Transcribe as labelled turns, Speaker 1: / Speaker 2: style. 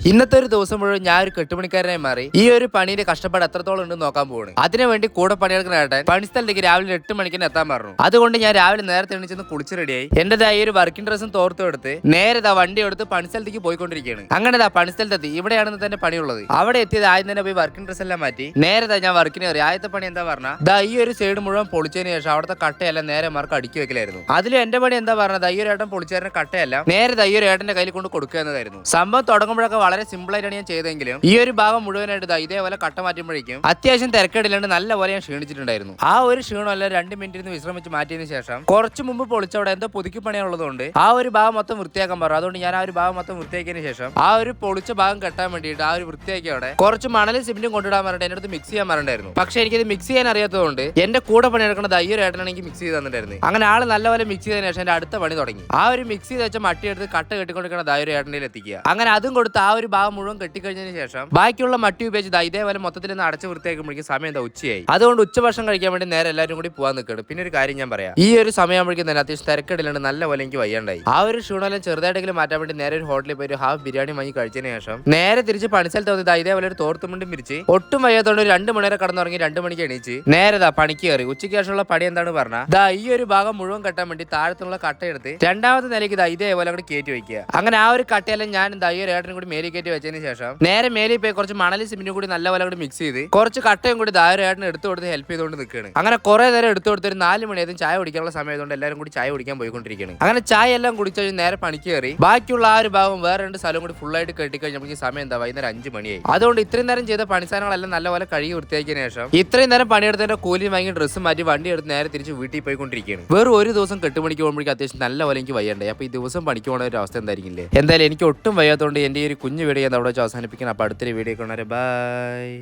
Speaker 1: ഇന്നത്തെ ഒരു ദിവസം മുഴുവൻ ഞാൻ ഒരു കെട്ടുപണിക്കാരനായി മാറി ഈ ഒരു പണിയുടെ കഷ്ടപ്പാട് എത്രത്തോളം ഉണ്ടെന്ന് നോക്കാൻ പോവാണ്. അതിനുവേണ്ടി കൂടെ പണിയെടുക്കുന്ന ഏട്ടൻ പണിസ്ഥലത്തേക്ക് രാവിലെ 8 മണിക്ക് എത്താൻ പറഞ്ഞു. അതുകൊണ്ട് ഞാൻ രാവിലെ നേരത്തെ എണീച്ചെന്ന് കുളിച്ച് റെഡിയായി എന്റേതായ ഒരു വർക്കിംഗ് ഡ്രസ്സും തോർത്തും എടുത്ത് നേരെ വണ്ടി എടുത്ത് പണിസ്ഥലത്തേക്ക് പോയിക്കൊണ്ടിരിക്കുകയാണ്. അങ്ങനെ പണിസ്ഥലത്തെത്തി. ഇവിടെയാണെന്ന് തന്നെ പണിയുള്ളത്. അവിടെ എത്തിയത് ആദ്യം തന്നെ പോയി വർക്കിംഗ് ഡ്രസ് എല്ലാം മാറ്റി നേരെ ഞാൻ വർക്കിന് കയറി. ആദ്യത്തെ പണി എന്താ പറഞ്ഞാൽ ഈ ഒരു സൈഡ് മുഴുവൻ പൊളിച്ചതിന് ശേഷം അവിടുത്തെ കട്ടയെല്ലാം നേരെ മാർക്ക് അടുക്കി വെക്കലായിരുന്നു. അതിൽ എന്റെ പണി എന്താ പറഞ്ഞത് ഈ ഒരു ഏട്ടൻ പൊളിച്ചേരുന്ന കട്ടയെല്ലാം നേരെ ഈ ഒരു ഏട്ടന്റെ കയ്യിൽ കൊണ്ട് കൊടുക്കുക എന്നതായിരുന്നു. സംഭവം തുടങ്ങുമ്പോഴൊക്കെ വളരെ സിമ്പിൾ ആയിട്ടാണ് ഞാൻ ചെയ്തെങ്കിലും ഈ ഒരു ഭാഗം മുഴുവനായിട്ട് ഇതേപോലെ കട്ട മാറ്റുമ്പോഴേക്കും അത്യാവശ്യം തിരക്കേടില്ലാണ്ട് നല്ലപോലെ ഞാൻ ക്ഷീണിച്ചിട്ടുണ്ടായിരുന്നു. ആ ഒരു ക്ഷീണമല്ല 2 മിനിറ്റിന് വിശ്രമിച്ച് മാറ്റിയതിനു ശേഷം കുറച്ച് മുമ്പ് പൊളിച്ചവിടെ എന്തോ പുതുക്കി പണിയുള്ളതുകൊണ്ട് ആ ഒരു ഭാഗം മൊത്തം വൃത്തിയാക്കാൻ പറഞ്ഞു. അതുകൊണ്ട് ഞാൻ ആ ഒരു ഭാഗം മൊത്തം വൃത്തിയാക്കിയതിനു ശേഷം ആ ഒരു പൊളിച്ച ഭാഗം കെട്ടാൻ വേണ്ടിയിട്ട് ആ ഒരു വൃത്തിയാക്കി അവിടെ കുറച്ച് മണലും സിമെന്റും കൊണ്ടിടാൻ പറഞ്ഞിട്ട് എന്റെ അടുത്ത് മിക്സ് ചെയ്യാൻ പറഞ്ഞിട്ടുണ്ടായിരുന്നു. പക്ഷെ എനിക്കത് മിക്സ് ചെയ്യാൻ അറിയാത്തതുകൊണ്ട് എന്റെ കൂടെ പണിയെടുക്കുന്നത് ഈ ഒരു ഏട്ടനാണ് എനിക്ക് മിക്സ് ചെയ്ത് തന്നിട്ടായിരുന്നു. അങ്ങനെ ആള് നല്ലപോലെ മിക്സ് ചെയ്തതിനു ശേഷം എന്റെ അടുത്ത പണി തുടങ്ങി. ആ ഒരു മിക്സ് ചെയ്ത് വെച്ച മട്ടി എടുത്ത് കട്ട കെട്ടിക്കൊണ്ടിരിക്കുന്നത് ആ ഒരു ഏട്ടനിൽ എത്തിക്കുക. അങ്ങനെ അതും കൊടുത്ത് ആ ഒരു ഭാഗം മുഴുവൻ കെട്ടിക്കഴിഞ്ഞതിന് ശേഷം ബാക്കിയുള്ള മട്ടി ഉപയോഗിച്ച് ഇതേപോലെ മൊത്തത്തിൽ നിന്ന് അടച്ച് വൃത്തിയാക്കുമ്പോഴേക്കും സമയം ഉച്ചയായി. അതുകൊണ്ട് ഉച്ചഭക്ഷണം കഴിക്കാൻ വേണ്ടി നേരെ എല്ലാവരും കൂടി പോകാൻ നിൽക്കണം. പിന്നെ ഒരു കാര്യം ഞാൻ പറയാം, ഈ ഒരു സമയമാകുമ്പോഴേക്കും തന്നെ അത്യാവശ്യം തിരക്കിടില്ലാണ്ട് നല്ലപോലെ എനിക്ക് വയ്യാണ്ടായി. ആ ഒരു ക്ഷീണമെല്ലാം ചെറുതായിട്ടെങ്കിലും മാറ്റാൻ വേണ്ടി നേരെ ഒരു ഹോട്ടലിൽ പോയി ഒരു ഹാഫ് ബിരിയാണി വാങ്ങി കഴിച്ചതിന് ശേഷം നേരെ തിരിച്ച് പണിസ്ഥലത്ത് വന്നിട്ട് ഇതേപോലെ ഒരു തോർത്തുമുണ്ടും പിരിച്ച് ഒട്ടും വയ്യാത്തോണ്ട് ഒരു 2 മണി വരെ കടന്നുറങ്ങി 2 മണിക്ക് എണീച്ച് നേരെ പണിക്ക് കയറി. ഉച്ചയ്ക്ക് ശേഷമുള്ള പണി എന്താണ് പറഞ്ഞാൽ ഈ ഒരു ഭാഗം മുഴുവൻ കെട്ടാൻ വേണ്ടി താഴത്തുള്ള കട്ടയെടുത്ത് രണ്ടാമത്തെ നിലയ്ക്ക് ഇതേപോലെ അങ്ങോട്ട് കയറ്റി വയ്ക്കുക. അങ്ങനെ ആ ഒരു കട്ടയെല്ലാം ഞാൻ ഈ ഒരു ഏട്ടനും കൂടി മേലി കയറ്റി വെച്ചതിന് ശേഷം നേരെ മേലിൽ പോയി കുറച്ച് മണലും സിമെന്റും കൂടി നല്ലപോലെ കൂടി മിക്സ് ചെയ്ത് കുറച്ച് കട്ടയും കൂടി ആ ഒരു ഏട്ടന് എടുത്തു കൊടുത്ത് ഹെൽപ്പ് ചെയ്തുകൊണ്ട് നിൽക്കുകയാണ്. അങ്ങനെ കുറെ നേരം എടുത്തു കൊടുത്ത് ഒരു 4 മണിയായതും ചായ കുടിക്കാനുള്ള സമയത്തുകൊണ്ട് എല്ലാവരും കൂടി ചായ കുടിക്കാൻ പോയിക്കൊണ്ടിരിക്കുകയാണ്. അങ്ങനെ ചായ എല്ലാം കുടിച്ചു നേരെ പണിക്ക് കയറി. ബാക്കിയുള്ള ആ ഒരു ഭാഗം വേറെ 2 സ്ഥലം കൂടി ഫുൾ ആയിട്ട് കെട്ടിക്കഴിഞ്ഞപ്പോൾ സമയം വൈകുന്നേരം 5 മണിയായി. അതുകൊണ്ട് ഇത്രയും നേരം ചെയ്ത പണിസാധനങ്ങളെല്ലാം നല്ലപോലെ കഴുകി വൃത്തിയാക്കിയതിനു ശേഷം ഇത്രയും നേരം പണിയെടുത്തതിന്റെ കൂലി വാങ്ങി ഡ്രസ്സ് മാറ്റി വണ്ടി എടുത്ത് നേരെ തിരിച്ച് വീട്ടിൽ പോയിക്കൊണ്ടിരിക്കുകയാണ്. വേറെ ഒരു ദിവസം 8 മണിക്ക് പോകുമ്പോഴേക്കും അത്യാവശ്യം നല്ലപോലെ എനിക്ക് വയ്യണ്ടായി. അപ്പൊ ഈ ദിവസം പണിക്ക് പോകുന്ന ഒരു അവസ്ഥ എന്തായിരിക്കില്ലേ? എന്തായാലും എനിക്ക് ഒട്ടും വയ്യാത്തതുകൊണ്ട് എന്റെ ഈ ഒരു കുഞ്ഞു വീഡിയോ ഞാൻ അവിടെ അവസാനിപ്പിക്കണം. അപ്പൊ അടുത്തൊരു വീഡിയോ കാണാം. ബൈ.